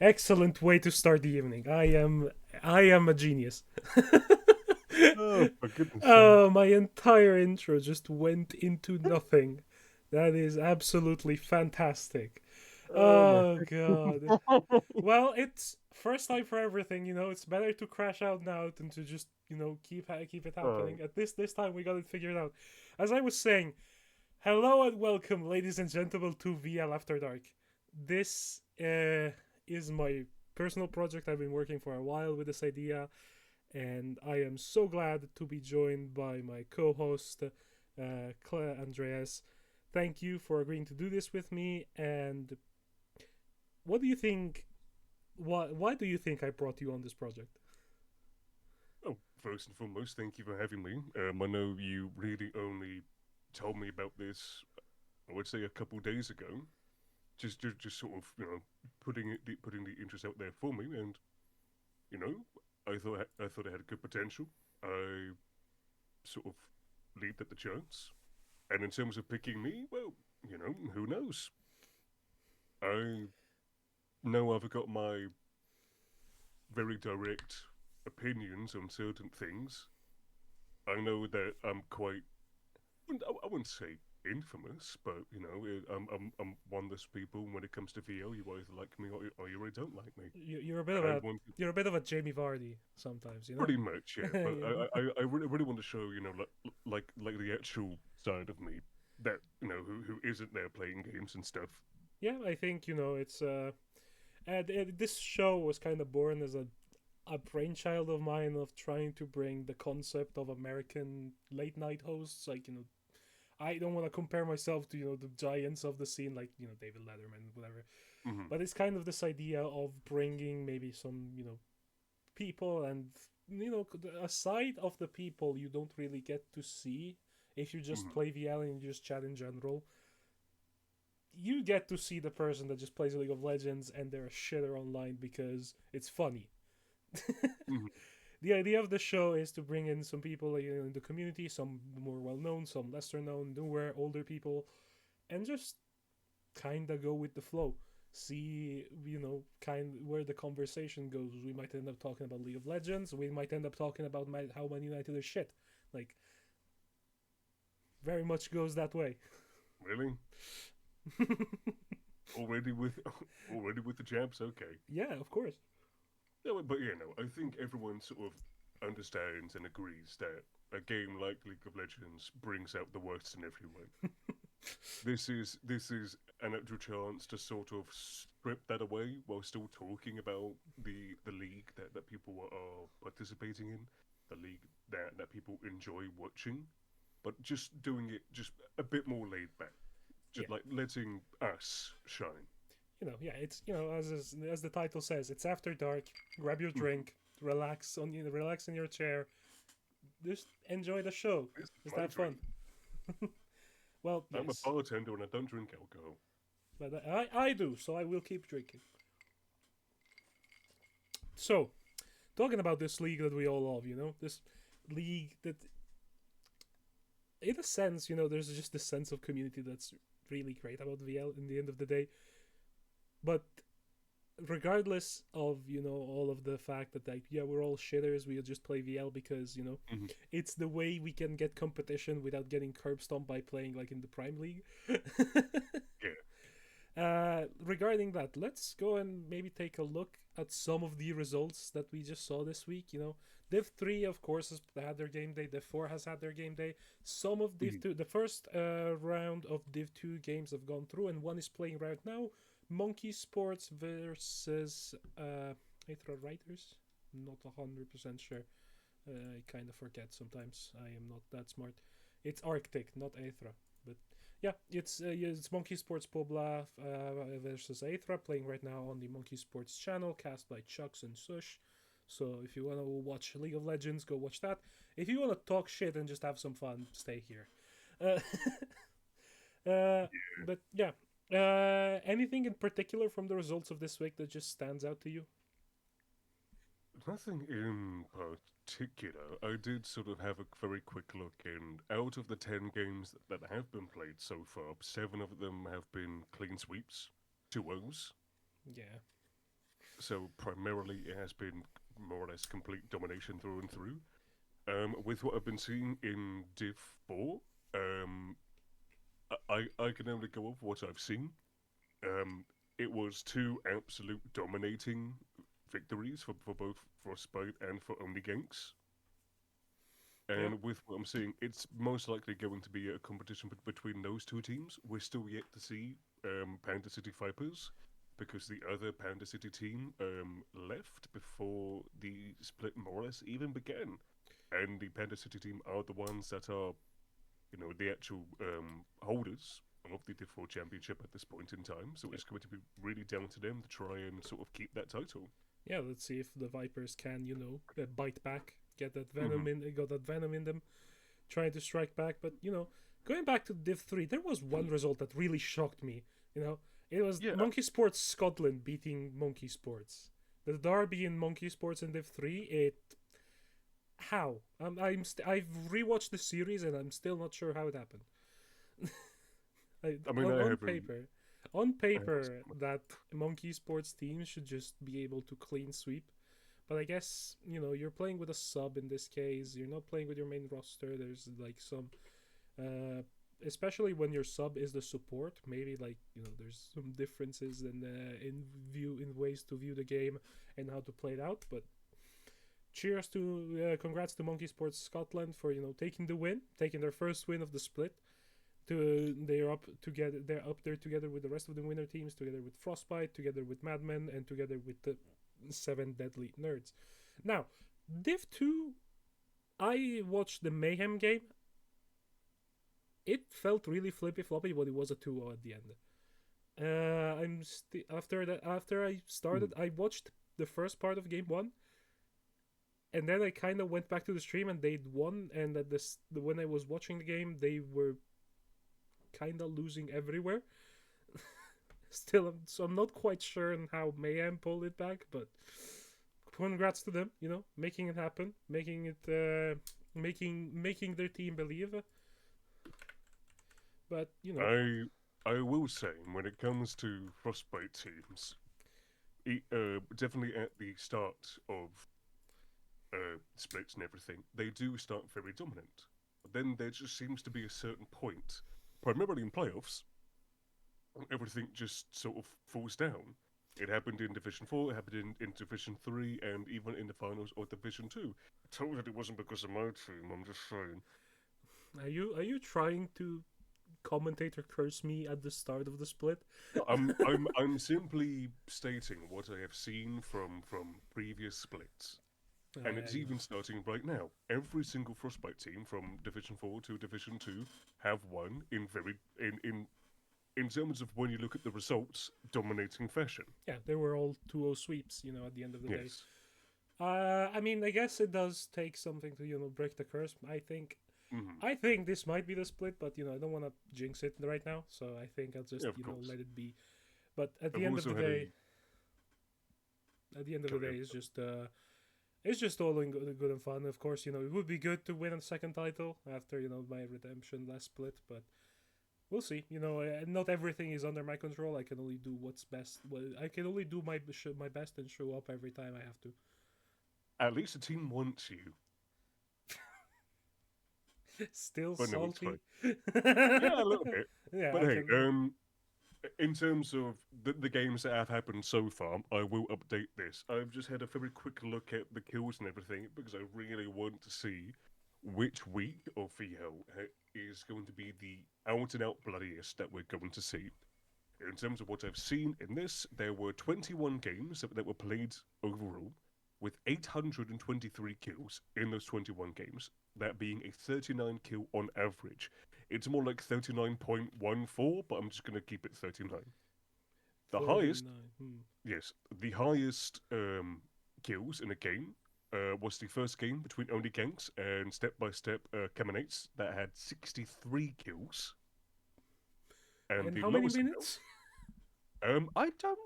Excellent way to start the evening. I am a genius. Oh, for goodness Oh, sake. my entire intro just went into nothing. That is absolutely fantastic. Oh my Oh god. god. Well, it's first time for everything, It's better to crash out now than to just, keep it Oh, happening. At this time, we got it figured out. As I was saying, hello and welcome, ladies and gentlemen, to VL After Dark. This is my personal project. I've been working for a while with this idea, and I am so glad to be joined by my co-host, Andreas. Thank you for agreeing to do this with me. And what do you think? Why do you think I brought you on this project? oh, first and foremost, thank you for having me. I know you really only told me about this, I would say a couple days ago. Just sort of, putting the interest out there for me, and you know, I thought it had good potential. I sort of leaped at the chance, and in terms of picking me, well, who knows? I know I've got my very direct opinions on certain things. I know that I'm quite, I wouldn't say infamous, but I'm one of those people when it comes to VO, you either like me or you really don't like me. You're a bit of I a want you're a bit of a Jamie Vardy sometimes, pretty much, yeah, but you know. I really want to show, like the actual side of me that, who isn't there playing games and stuff. Yeah, I think it's this show was kind of born as a brainchild of mine of trying to bring the concept of American late night hosts. Like, I don't want to compare myself to, the giants of the scene, like, David Letterman, whatever. Hmm. But it's kind of this idea of bringing maybe some, people and, a side of the people you don't really get to see if you just Hmm. play VL and you just chat in general. You get to see the person that just plays League of Legends and they're a shitter online because it's funny. Hmm. The idea of the show is to bring in some people, like, in the community, some more well known, some lesser known, newer, older people, and just kind of go with the flow. See, kind where the conversation goes. We might end up talking about League of Legends. We might end up talking about how Man United is shit. Like, very much goes that way. Really? Already with already with the jabs? Okay. Yeah, of course. No, but I think everyone sort of understands and agrees that a game like League of Legends brings out the worst in everyone. This is an actual chance to sort of strip that away while still talking about the league that people are participating in, the league that people enjoy watching, but just doing it just a bit more laid back, Yeah, just like letting us shine. yeah. It's as the title says, it's after dark. Grab your drink, relax in your chair, just enjoy the show. This is Just my have fun. drink. Well, I'm a yes, bartender and I don't drink alcohol. but I do, so I will keep drinking. So, talking about this league that we all love, this league that, in a sense, there's just this sense of community that's really great about VL in the end of the day. But regardless of all of the fact that, like, yeah, we're all shitters, we just play VL because Hmm. it's the way we can get competition without getting curb stomped by playing like in the Prime League. Yeah. Regarding that, let's go and maybe take a look at some of the results that we just saw this week. Div 3, of course, has had their game day. Div 4 has had their game day. Some of Div Hmm. 2, the first round of Div 2 games have gone through, and one is playing right now. Monkey Sports versus Aethra Writers. Not 100% sure. I kind of forget sometimes. I am not that smart. It's Arctic, not Aethra. But yeah, it's Monkey Sports Pobla versus Aethra, playing right now on the Monkey Sports channel, cast by Chucks and Sush. So if you want to watch League of Legends, go watch that. If you want to talk shit and just have some fun, stay here. Uh, but yeah, anything in particular from the results of this week that just stands out to you? Nothing in particular. I did sort of have a very quick look, and out of the 10 games that have been played so far, 7 of them have been clean sweeps, 2 O's. Yeah. So primarily, it has been more or less complete domination through and through. With what I've been seeing in Div 4, um, I can only go off what I've seen. Um, it was two absolute dominating victories for both Frostbite and for Omniganks. Yeah. And with what I'm seeing, it's most likely going to be a competition between those two teams. We're still yet to see Panda City Vipers because the other Panda City team left before the split more or less even began. And the Panda City team are the ones that are, the actual holders of the Div 4 Championship at this point in time. So Yeah. it's going to be really down to them to try and sort of keep that title. Yeah, let's see if the Vipers can, bite back, get that Mm-hmm. venom in, got that venom in them, trying to strike back. But going back to Div 3, there was one result that really shocked me. It was Yeah, Monkey Sports Scotland beating Monkey Sports. The derby in Monkey Sports in Div 3. How? I've rewatched the series and I'm still not sure how it happened. I mean, on, I on haven't. paper, on I haven't paper, that Monkey Sports team should just be able to clean sweep. But I guess you're playing with a sub in this case. You're not playing with your main roster. There's like some, uh, especially when your sub is the support. Maybe like there's some differences in ways to view the game and how to play it out. But congrats to Monkey Sports Scotland for taking the win, taking their first win of the split. They're up together. They're up there together with the rest of the winner teams, together with Frostbite, together with Madmen, and together with the 7 Deadly Nerds. Now, Div 2, I watched the Mayhem game. It felt really flippy floppy, but it was a 2-0 at the end. After I started, I watched the first part of game 1, and then I kind of went back to the stream and they'd won. And when I was watching the game, they were kind of losing everywhere. Still, so I'm not quite sure on how Mayhem pulled it back, but congrats to them. Making it happen, making it, making their team believe. But I will say when it comes to Frostbite teams, definitely at the start of splits and everything, they do start very dominant. But then there just seems to be a certain point, primarily in playoffs, everything just sort of falls down. It happened in Division 4, it happened in Division 3, and even in the finals of Division 2. I told that it wasn't because of my team, I'm just saying. are you trying to commentate or curse me at the start of the split? No, I'm simply stating what I have seen from previous splits. And it's I know. even starting right now. Every single Frostbite team from Division 4 to Division 2 have won in terms of when you look at the results, dominating fashion. Yeah, they were all 2-0 sweeps. At the end of the day. Yes. I mean, I guess it does take something to break the curse. I think. Mm-hmm. I think this might be the split, but I don't want to jinx it right now. So I think I'll just Yeah, of course. let it be. But at I've the end of also the had day, at the end of the sorry, day, it's just all in good and fun. Of course, it would be good to win a second title after my redemption last split, but we'll see. Not everything is under my control. I can only do what's best. Well, I can only do my best and show up every time I have to. at least the team wants you. Still But no, it's salty. fine. Yeah, a little bit. Yeah, But I hey, can. in terms of the games that have happened so far, I will update this. I've just had a very quick look at the kills and everything because I really want to see which week of VHL is going to be the out and out bloodiest that we're going to see. In terms of what I've seen in this, there were 21 games that were played overall, with 823 kills in those 21 games, that being a 39 kill on average. It's more like 39.14, but I'm just going to keep it 39. The highest, 39. yes, the highest kills in a game was the first game between Only Gangs and Step by Step Caminates that had 63 kills. And And the how many lowest minutes? I don't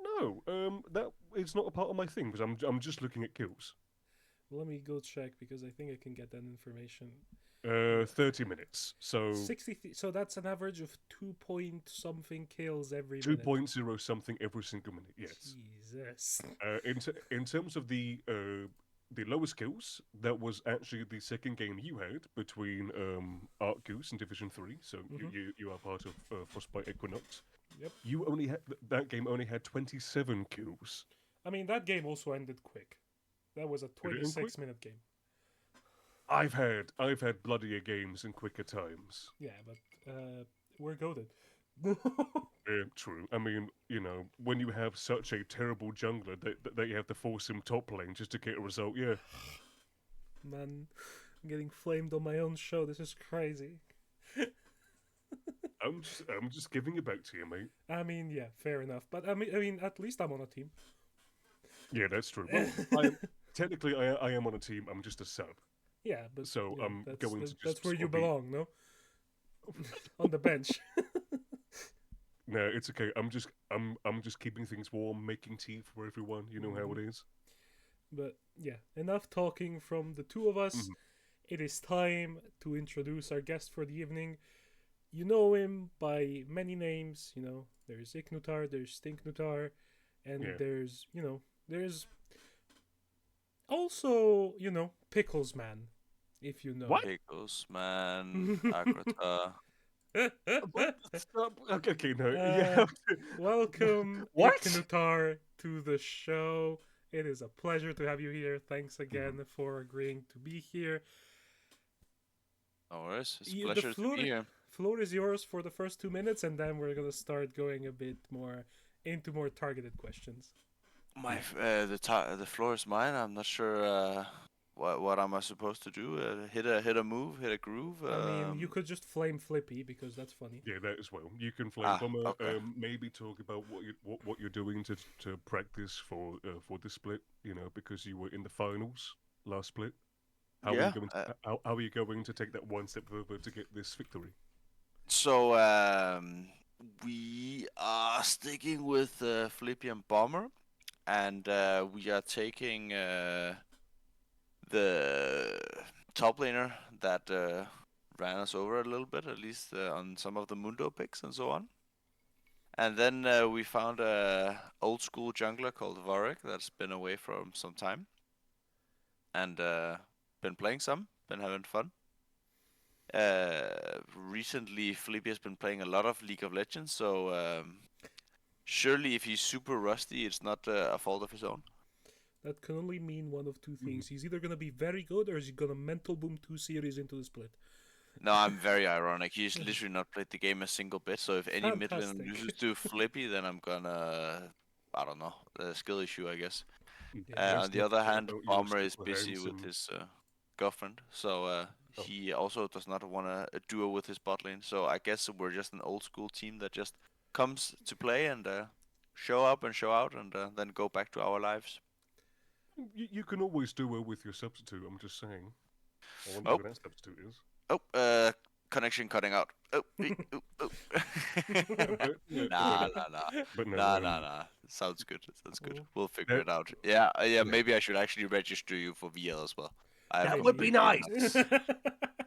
know. That it's not a part of my thing because I'm just looking at kills. Let me go check because I think I can get that information. 30 minutes. So 60. So that's an average of 2 point something kills every minute. 2.0 something every single minute. Yes. Jesus. In terms of the lowest kills, that was actually the second game you had between Art Goose and Division 3. So you are part of Frostbite Equinox. Yep. You only had that game only had 27 kills. I mean, that game also ended quick. That was a Did it end quick? 26-minute game. I've had bloodier games and quicker times. Yeah, but we're goaded. True. I mean, when you have such a terrible jungler that you have to force him top lane just to get a result, yeah. Man, I'm getting flamed on my own show. This is crazy. I'm just giving it back to you, mate. I mean, yeah, fair enough. But I mean, at least I'm on a team. Yeah, that's true. Well, technically, I am on a team. I'm just a sub. Yeah, but so yeah, I'm that's, going to that's, just that's where you sort of be- belong, no? On the bench. No, it's okay. I'm just keeping things warm, making tea for everyone. You know how it is. But yeah, enough talking from the two of us. It is time to introduce our guest for the evening. You know him by many names. There's Iknutar, there's Stinknutar, and Yeah. there's also Pickles Man, if you know. What? Pickles, man. Agrata. Stop. Okay, no. Yeah. Welcome, What? Iknutar, to the show. It is a pleasure to have you here. Thanks again for agreeing to be here. No worries. It's a The pleasure to be here. Floor is yours for the first 2 minutes, and then we're gonna start going a bit more into more targeted questions. The floor is mine. I'm not sure what am I supposed to do. Hit a move, hit a groove. I mean, you could just flame Flippy because that's funny. Yeah, that as well. You can flame bomber. Okay. Maybe talk about what you're doing to practice for this split. Because you were in the finals last split. How are you going to take that one step further to get this victory? So we are sticking with Flippy and Bomber, and we are taking the top laner that ran us over a little bit, at least on some of the Mundo picks and so on. And then we found a old school jungler called Varric that's been away for some time, and been playing some, been having fun. Recently, Felipe has been playing a lot of League of Legends, so surely if he's super rusty, it's not a fault of his own. That can only mean one of two things. He's either gonna be very good or he's gonna mental boom 2 series into the split. No, I'm very ironic. He's literally not played the game a single bit, so if any mid laner Fantastic. loses to Flippy, then I'm gonna, I don't know, a skill issue, I guess. Yeah. On the other hand, about your Bomber is stepper busy hands with and- his girlfriend, so he also does not want a duo with his bot lane. So I guess we're just an old school team that just comes to play and show up and show out, and then go back to our lives. You can always do well with your substitute. I'm just saying. I wonder Oh. who that substitute is. Oh, connection cutting out. Oh, nah. But no, Nah. Sounds good. Cool. We'll figure it out. Yeah. Maybe I should actually register you for VL as well. That would be nice.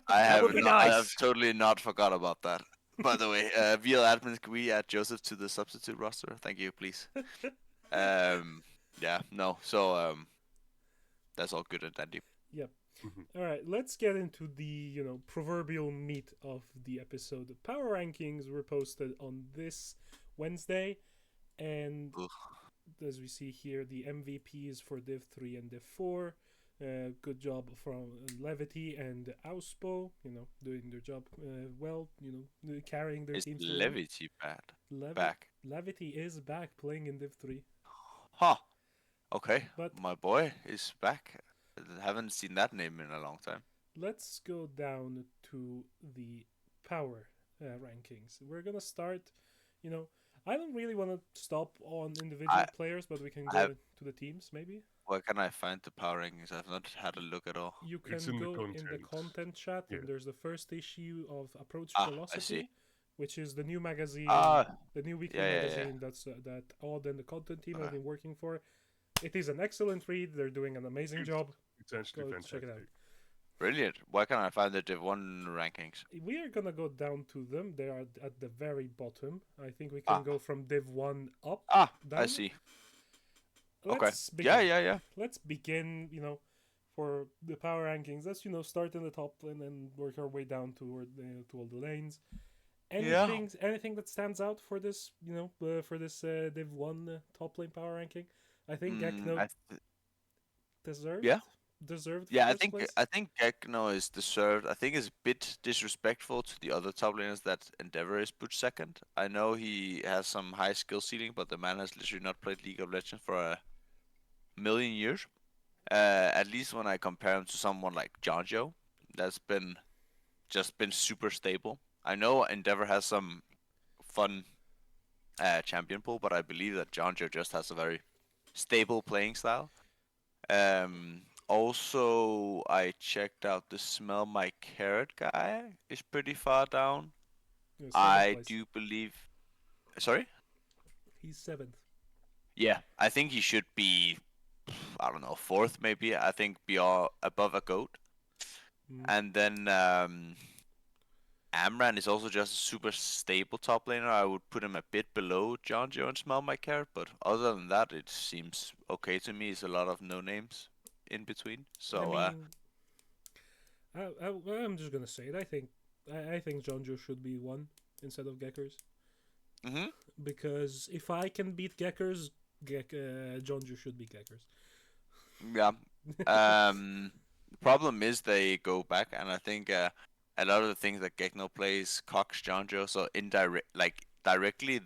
I would be have totally not forgot about that. By the way, VL admins, can we add Joseph to the substitute roster? Thank you, please. Yeah, no. So that's all good and dandy. Yep. All right, let's get into the proverbial meat of the episode. The power rankings were posted on this Wednesday, and Ugh. as we see here, the MVPs for Div 3 and Div 4. Good job from Levity and Auspo, doing their job well, carrying their Is teams. Levity bad? Back. Levity is back playing in Div 3. Huh. Okay. But- My boy is back. I haven't seen that name in a long time. Let's go down to the power rankings. We're gonna start. I don't really want to stop on individual players, but we can go to the teams maybe. Where can I find the power rankings? I've not had a look at all. You can It's in the go in the content. content chat, Yeah. and there's the first issue of Approach I Philosophy, see. which is the new magazine, the new weekly Yeah. magazine that Odd and the content team have Okay. been working for. It is an excellent read. They're doing an amazing job. It's actually Go check fantastic. it out. Brilliant. Where can I find the Div 1 rankings? We are gonna go down to them. They are at the very bottom. I think we Ah. can go from Div 1 up, I down. see. Okay. Let's begin. Yeah. Let's begin, for the power rankings. Let's, start in the top and then work our way down toward to all the lanes. Yeah. Anything that stands out for this, for this Div 1 top lane power ranking? I think Gekno deserved Yeah. deserved Yeah, first place. I think Gekno is deserved. I think it's a bit disrespectful to the other top laners that Endeavor is put second. I know he has some high skill ceiling, but the man has literally not played League of Legends for a million years. At least when I compare him to someone like Jonjo, that's been super stable. I know Endeavor has some fun champion pool, but I believe that Jonjo just has a very stable playing style. Also, I checked out the Smell My Carrot guy is pretty far down. Seventh I place. do believe. Sorry? He's 7th. Yeah, I think he should be, I don't know, 4th maybe. I think above a goat. And then Amran is also just a super stable top laner. I would put him a bit below Jonjo and Smell My Carrot, but other than that, it seems okay to me. It's a lot of no names in between. So I mean, I'm just gonna say it. I think Jonjo should be 1 instead of Geckers. Because if I can beat Geckers, Jonjo should be Geckers. Yeah. Problem is they go back, and I think a lot of the things that Gekno plays cocks Jonjo, so directly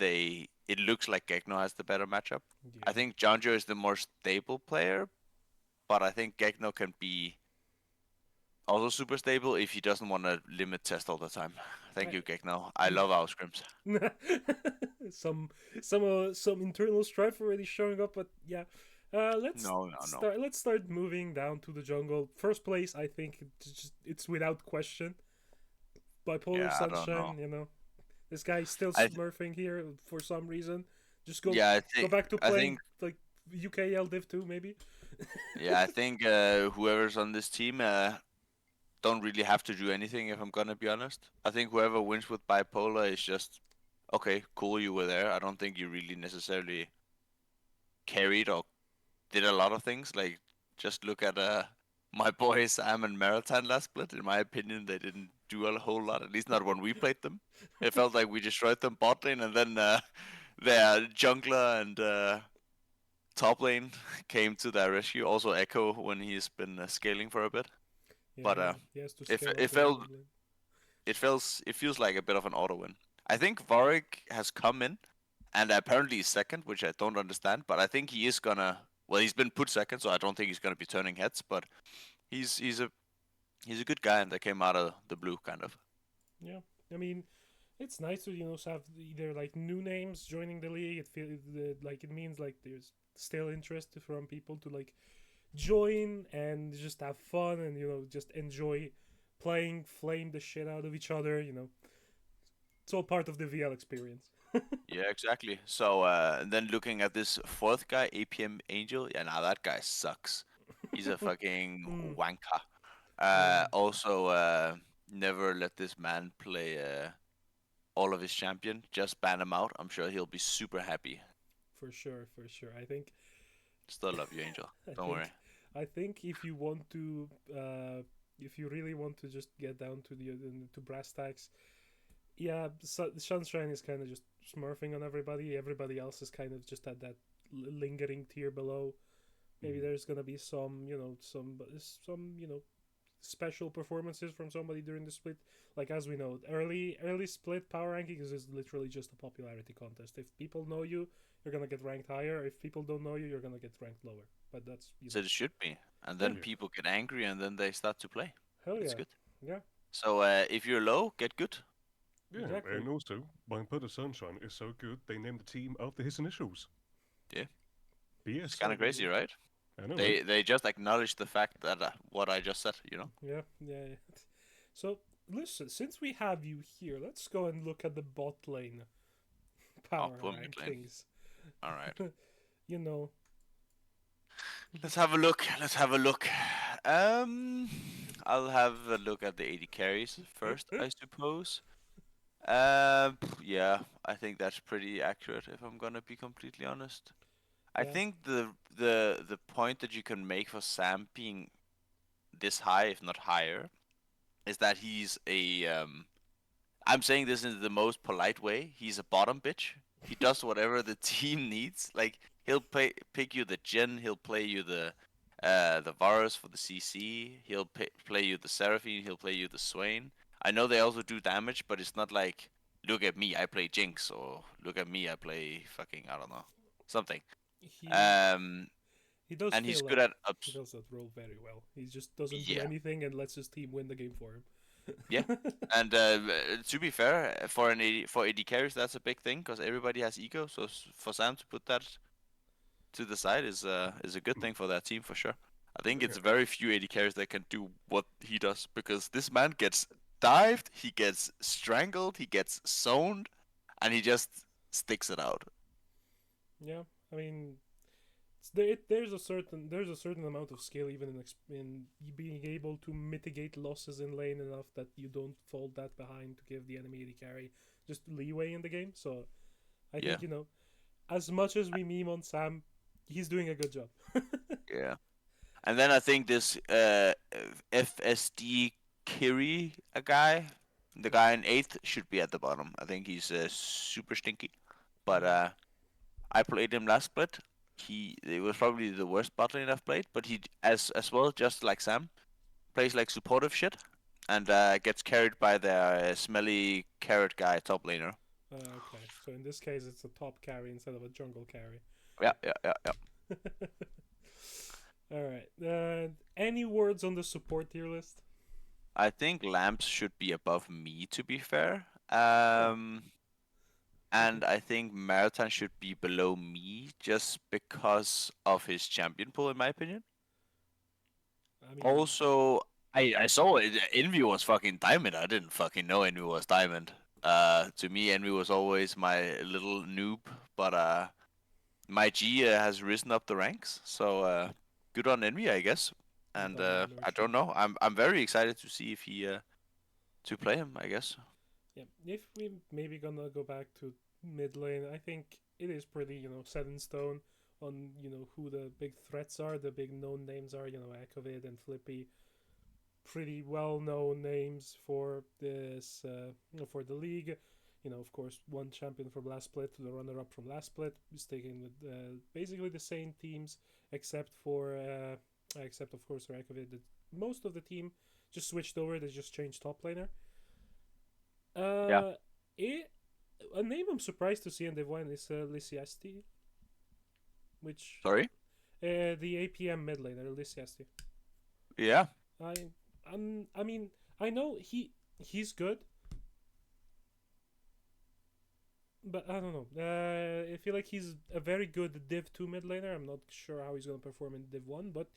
it looks like Gekno has the better matchup. Yeah. I think Jonjo is the more stable player, but I think Gekno can be also super stable if he doesn't want to limit test all the time. Thank you, Gekno. I love our scrims. some internal strife already showing up, but yeah. Let's start moving down to the jungle. First place, I think it's without question. Bipolar Sunshine, this guy's still smurfing here for some reason. Just go back to playing like UKL Div 2 maybe. Yeah, I think whoever's on this team don't really have to do anything, if I'm gonna be honest. I think whoever wins with Bipolar is just okay, cool, you were there. I don't think you really necessarily carried or did a lot of things. Like, just look at my boys Sam and Maritan last split. In my opinion, they didn't do a whole lot, at least not when we played them. It felt like we destroyed them bot lane, and then their jungler and top lane came to their rescue. Also Echo when he's been scaling for a bit. Yeah, but it feels like a bit of an auto win. I think Varric has come in and apparently he's second, which I don't understand, but I think he is gonna. Well, he's been put second, so I don't think he's gonna be turning heads. But he's a good guy, and they came out of the blue, kind of. Yeah, I mean, it's nice to have either like new names joining the league. It feels like it means like there's still interest from people to like join and just have fun and just enjoy playing, flame the shit out of each other. It's all part of the VL experience. Yeah, exactly. So then looking at this fourth guy, APM Angel, yeah, now that guy sucks. He's a fucking wanker. Also, never let this man play all of his champion. Just ban him out. I'm sure he'll be super happy. For sure. I think. Still love you, Angel. Don't worry. I think if you want to, if you really want to just get down to to brass tacks, yeah, Sunshine is kind of just smurfing on everybody. Everybody else is kind of just at that lingering tier below. Maybe there's gonna be some special performances from somebody during the split. Like, as we know, early split power ranking is literally just a popularity contest. If people know you, you're gonna get ranked higher. If people don't know you, you're gonna get ranked lower. But that's so it should be, and then people get angry, and then they start to play. Hell yeah, that's good. Yeah. So if you're low, get good. Yeah, exactly. And also, Bipolar Sunshine is so good, they named the team after his initials. Yeah. BS. It's kind of crazy, right? I know. They just acknowledge the fact that what I just said, Yeah. So listen, since we have you here, let's go and look at the bot lane power rankings. All right. Let's have a look. I'll have a look at the 80 carries first, I suppose. Yeah, I think that's pretty accurate if I'm gonna be completely honest. I Yeah, think the point that you can make for Sam being this high, if not higher, is that he's a I'm saying this in the most polite way. He's a bottom bitch. He does whatever the team needs. Like pick you the Jin, he'll play you the Varus for the CC. He'll play you the Seraphine. He'll play you the Swain. I know they also do damage, but it's not like look at me, I play Jinx, or look at me, I play fucking I don't know something. he Um, he does and he's feel good that at he ups. does that role very well. He just doesn't do Yeah, anything and lets his team win the game for him. yeah. And to be fair, for for AD carries, that's a big thing because everybody has ego. So for Sam to put that to the side is a good thing for that team for sure. I think it's Yeah. very few AD carries that can do what he does because this man gets dived, he gets strangled, he gets zoned, and he just sticks it out. Yeah, I mean, there's a certain amount of skill even in being able to mitigate losses in lane enough that you don't fall that behind to give the enemy the carry just leeway in the game. So I Yeah, think as much as we meme on Sam, he's doing a good job. yeah. And then I think this FSD Kiri, a guy, the Yeah. guy in eighth should be at the bottom. I think he's super stinky. But Mm. I played him last split. It was probably the worst bot lane I've played, but he as well, just like Sam, plays like supportive shit and gets carried by the smelly carrot guy top laner. Okay, so in this case, it's a top carry instead of a jungle carry. Yeah, yeah, yeah, yeah. All right. Any words on the support tier list? I think Lamps should be above me, to be fair. Oh, And I think Marathon should be below me just because of his champion pool, in my opinion. I mean, Also, I saw it. Envy was fucking diamond. I didn't fucking know Envy was diamond. To me, Envy was always my little noob, but my G has risen up the ranks. So good on Envy, I guess. And double I immersion. don't know. I'm very excited to see if he to play him. I guess. Yeah, if we maybe gonna go back to mid lane, I think it is pretty set in stone on who the big threats are, the big known names are. Akovid and Flippy, pretty well known names for this for the league. Of course, one champion from last split to the runner up from last split, sticking with basically the same teams except for except of course Rakovic. Most of the team just switched over. They just changed top laner. Yeah. Uh, it, a name I'm surprised to see in Div 1 is Lysiasti, which Sorry. the APM mid laner Lysiasti. Yeah. I I mean I know he's good, but I don't know. I feel like he's a very good Div 2 mid laner. I'm not sure how he's gonna perform in Div 1, but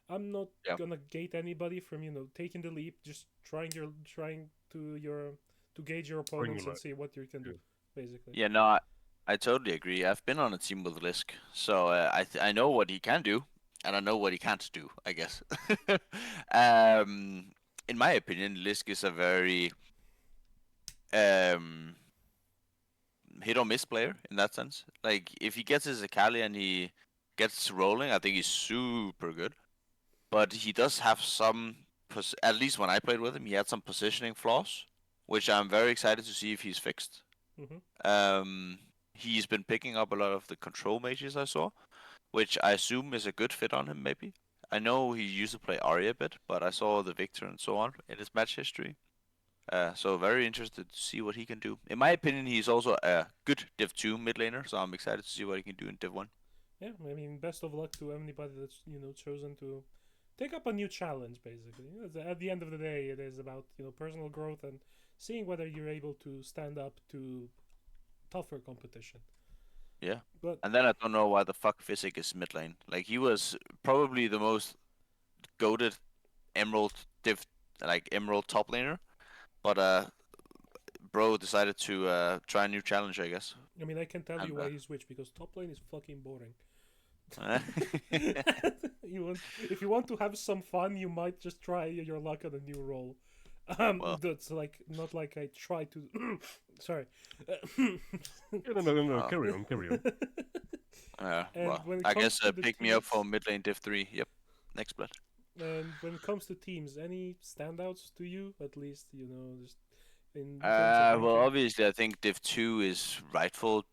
I'm not Yeah. gonna gate anybody from taking the leap. Just trying to gauge your Bring opponents him and out. see what you can do, Yeah. basically. Yeah. No, I totally agree. I've been on a team with Lisk, so I know what he can do, and I know what he can't do. I guess. um, in my opinion, Lisk is a very um hit or miss player in that sense. Like if he gets his Akali and he gets rolling, I think he's super good. But he does have some, at least when I played with him, he had some positioning flaws, which I'm very excited to see if he's fixed. Mm-hmm. He's been picking up a lot of the control mages I saw, which I assume is a good fit on him. Maybe I know he used to play Arya a bit, but I saw the Victor and so on in his match history. So very interested to see what he can do. In my opinion, he's also a good Div 2 mid laner, so I'm excited to see what he can do in Div 1. Yeah, I mean, best of luck to anybody that's chosen to take up a new challenge. Basically, at the end of the day, it is about personal growth and seeing whether you're able to stand up to tougher competition. Yeah. But And then I don't know why the fuck Physic is mid lane. Like he was probably the most goated Emerald Div like Emerald top laner, but bro decided to try a new challenge, I guess. I mean, I can tell you And why he switched because top lane is fucking boring. If you want to have some fun, you might just try your luck on a new role. Well, That's like not like I try to. Sorry. No. uh, Carry on. And well, when it I comes guess to the pick me up for teams, mid lane Div 3. Yep, next split. and when it comes to teams, any standouts to you? At least just in terms of Well, ranking. obviously, I think Div 2 is rightful,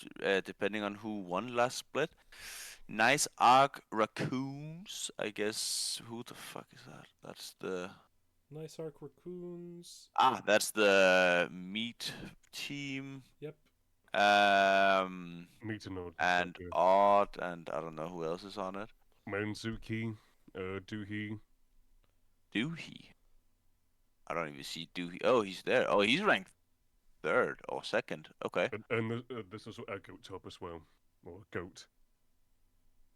depending on who won last split. Nice Arc Raccoons, I guess. Who the fuck is that? Nice Arc Raccoons. That's the meat team. Yep. Me to know. And Odd, and I don't know who else is on it. Manzuki, Doohy. Doohy. I don't even see Doohy. Oh, he's there. Oh, he's ranked third or second. Okay. And there's also a goat top as well. Or goat.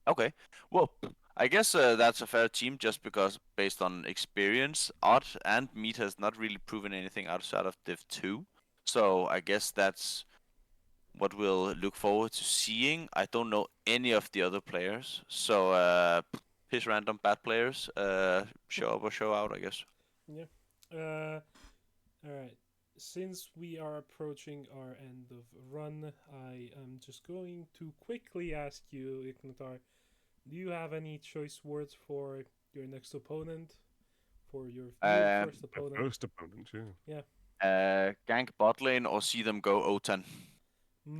Okay. Well, I guess that's a fair team just because based on experience, Odd and Meat has not really proven anything outside of Div 2. So I guess that's what we'll look forward to seeing. I don't know any of the other players. So piss random bad players, show up or show out, I guess. Yeah. All right. Since we are approaching our end of run, I am just going to quickly ask you, Iknutar, do you have any choice words for your next opponent? For your first opponent? First opponent, yeah. Yeah. Gank bot lane or see them go O10.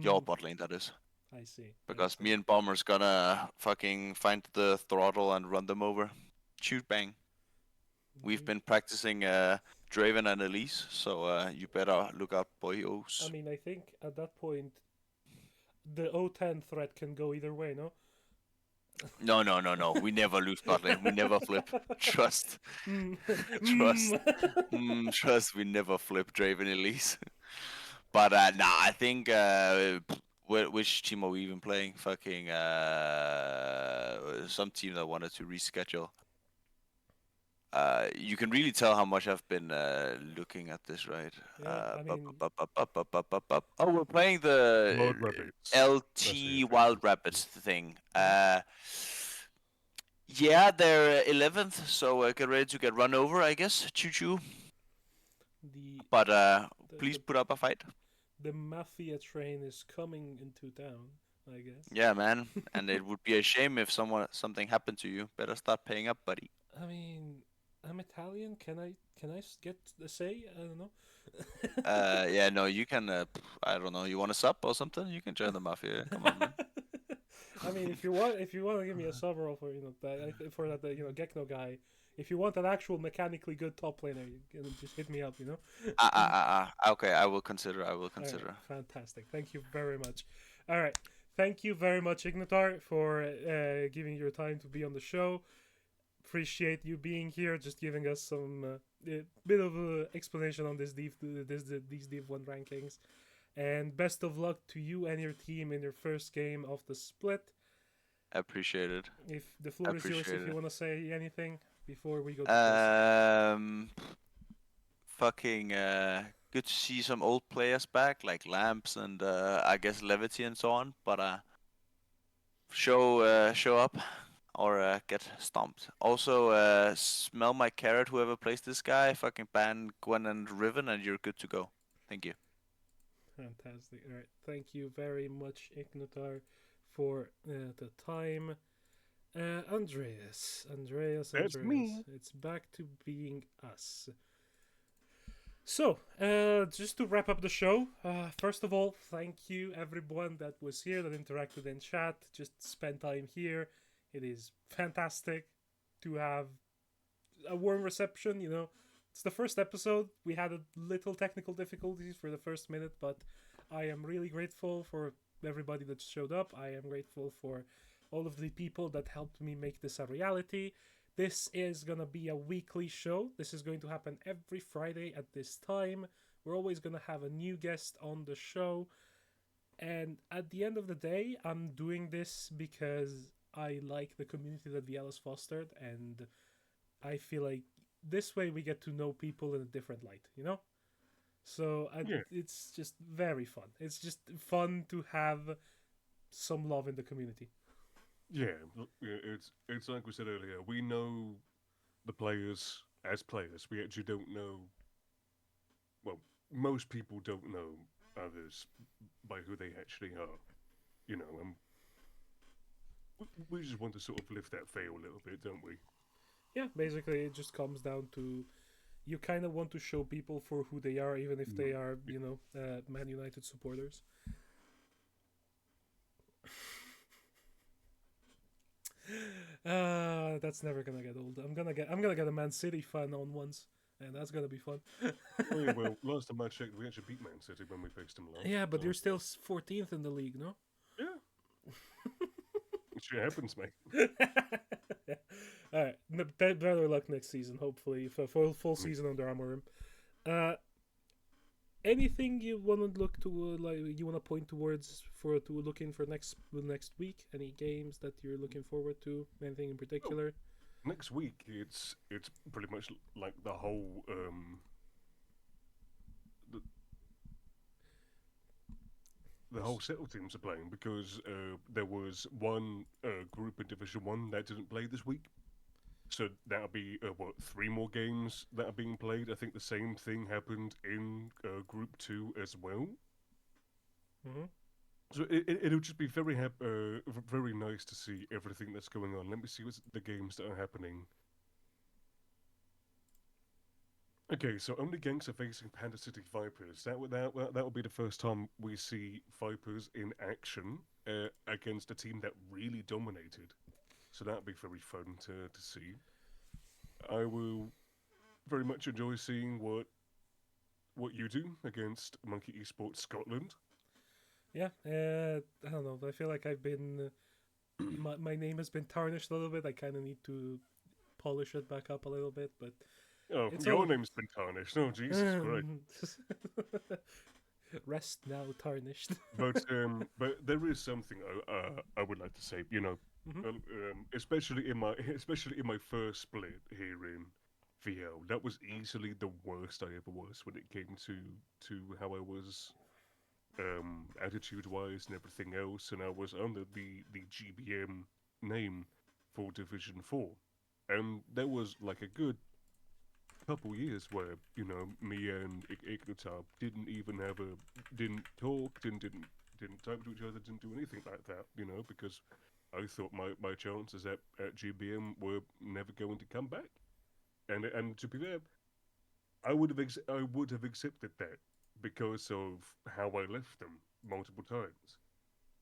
Your Mm, bot lane, that is. I see. Because me and Bomber's gonna fucking find the throttle and run them over. Shoot bang. We've been practicing Draven and Elise, so you better look out, boyos. I mean, I think at that point, the O10 threat can go either way, no? No. We never lose bot lane. We never flip. Trust. Mm. Trust. Mm. Trust. We never flip Draven Elise. But nah, I think which team are we even playing? Fucking some team that wanted to reschedule. You can really tell how much I've been looking at this, right? Yeah, I mean, Oh, we're playing the Wild Rabbits. LT Wild Rabbits thing. Yeah, they're 11th, so get ready to get run over, I guess. Choo choo. the But the, please the put up a fight. the Mafia train is coming into town, I guess. Yeah, man. And it would be a shame if something happened to you. Better start paying up, buddy. I mean, I'm Italian. Can I get a say? I don't know. Yeah, no, you can. I don't know. You want a sub or something? You can join the mafia. Come on, man. I mean, if you want to give me a sub role for for that Gekno guy, if you want an actual mechanically good top laner, you can just hit me up. Okay, I will consider. All right, fantastic. Thank you very much. All right, thank you very much, Ignitar, for giving your time to be on the show. Appreciate you being here, just giving us some bit of explanation on these Div 1 rankings. And best of luck to you and your team in your first game of the split. I appreciate it. If the floor is yours, if you want to say anything before we go to fucking good to see some old players back, like Lamps and I guess Levity and so on. But show up or get stomped. Also, smell my carrot. Whoever plays this guy, fucking ban Gwen and Riven, and you're good to go. Thank you. Fantastic. All right. Thank you very much, Iknutar, for the time. Andreas. That's me. It's back to being us. So, just to wrap up the show, first of all, thank you everyone that was here, that interacted in chat, just spent time here. It is fantastic to have a warm reception, It's the first episode. We had a little technical difficulties for the first minute, but I am really grateful for everybody that showed up. I am grateful for all of the people that helped me make this a reality. This is going to be a weekly show. This is going to happen every Friday at this time. We're always going to have a new guest on the show. And at the end of the day, I'm doing this because I like the community that VL has fostered, and I feel like this way we get to know people in a different light, So it's just very fun. It's just fun to have some love in the community. Yeah, it's like we said earlier. We know the players as players. We actually don't know. Well, most people don't know others by who they actually are. And we just want to sort of lift that veil a little bit, don't we? Yeah, basically, it just comes down to you kind of want to show people for who they are, even if they Mm. are, Man United supporters. That's never gonna get old. I'm gonna get a Man City fan on once, and that's gonna be fun. Oh yeah, well, last time I checked, we actually beat Man City when we faced them last. Yeah, but So you're still 14th in the league, no? yeah, it sure happens, mate. Yeah. All right, better luck next season. Hopefully, for full Mm. season under Amorim. Uh, anything you want to look to, like you want to point towards to looking for next week? Any games that you're looking forward to? Anything in Oh, particular? next week it's pretty much like the, the whole settle teams are playing because there was one group in Division One that didn't play this week. So that'll be what, three more games that are being played. I think the same thing happened in Group Two as well. Mm-hmm. So it'll just be very nice to see everything that's going on. Let me see what's the games that are happening. Okay, so only gangs are facing Panda City Vipers. That will be the first time we see Vipers in action against a team that really dominated. So that'll be very fun to see. I will very much enjoy seeing what you do against Monkey Esports Scotland. Yeah, I don't know. I feel like I've been my name has been tarnished a little bit. I kind of need to polish it back up a little bit, but Oh, it's your all. name's been tarnished. Oh, Jesus Christ. Rest now, tarnished. But there is something I would like to say. Hmm. Especially in my first split here in VL, that was easily the worst I ever was when it came to how I was attitude wise and everything else, and I was under the GBM name for Division 4, and there was like a good couple years where me and Iknutar didn't talk, didn't talk to each other, didn't do anything like that, because I thought my chances at GBM were never going to come back, and to be fair, I would have accepted that because of how I left them multiple times.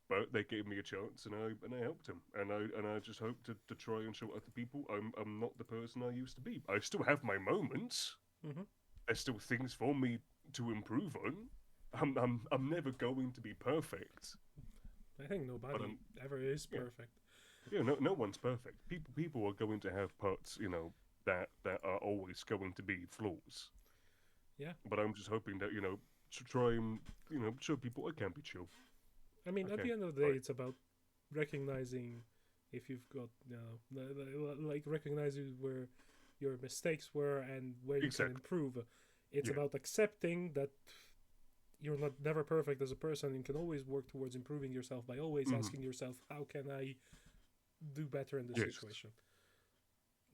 But they gave me a chance, and I helped them, and I just hope to try and show other people I'm not the person I used to be. I still have my moments. Hmm. There's still things for me to improve on. I'm never going to be perfect, I think but nobody ever is yeah, perfect. no one's perfect. People are going to have parts, that are always going to be flaws. Yeah, But I'm just hoping that to try and show people I can be chill. I mean, I at can. the end of the day, Right. it's about recognizing if you've got, like recognizing where your mistakes were and where you can Exactly. improve. It's Yeah. about accepting that you're not never perfect as a person and can always work towards improving yourself by always Hmm. asking yourself, how can I do better in this Yes. situation?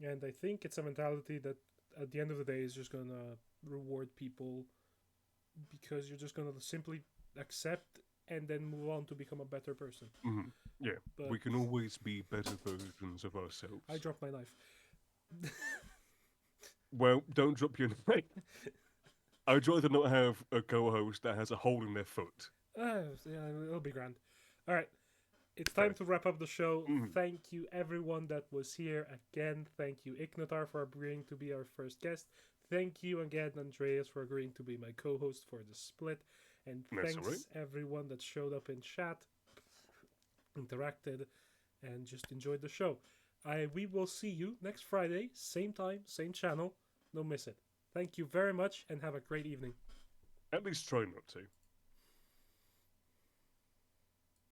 And I think it's a mentality that at the end of the day is just gonna reward people because you're just gonna simply accept and then move on to become a better person. Hmm. Yeah. But We can always be better versions of I ourselves. dropped my knife. Well, don't drop your knife. I'd rather not have a co-host that has a hole in their foot. Yeah, it'll be grand. All right, it's time Fair. to wrap up the show. Mhm. Thank you, everyone that was here again. Thank you, Iknutar, for agreeing to be our first guest. Thank you again, Andreas, for agreeing to be my co host for the split. And That's all right. thanks, everyone that showed up in chat, interacted, and just enjoyed the show. We will see you next Friday, same time, same channel. Don't miss it. Thank you very much and have a great evening. At least try not to.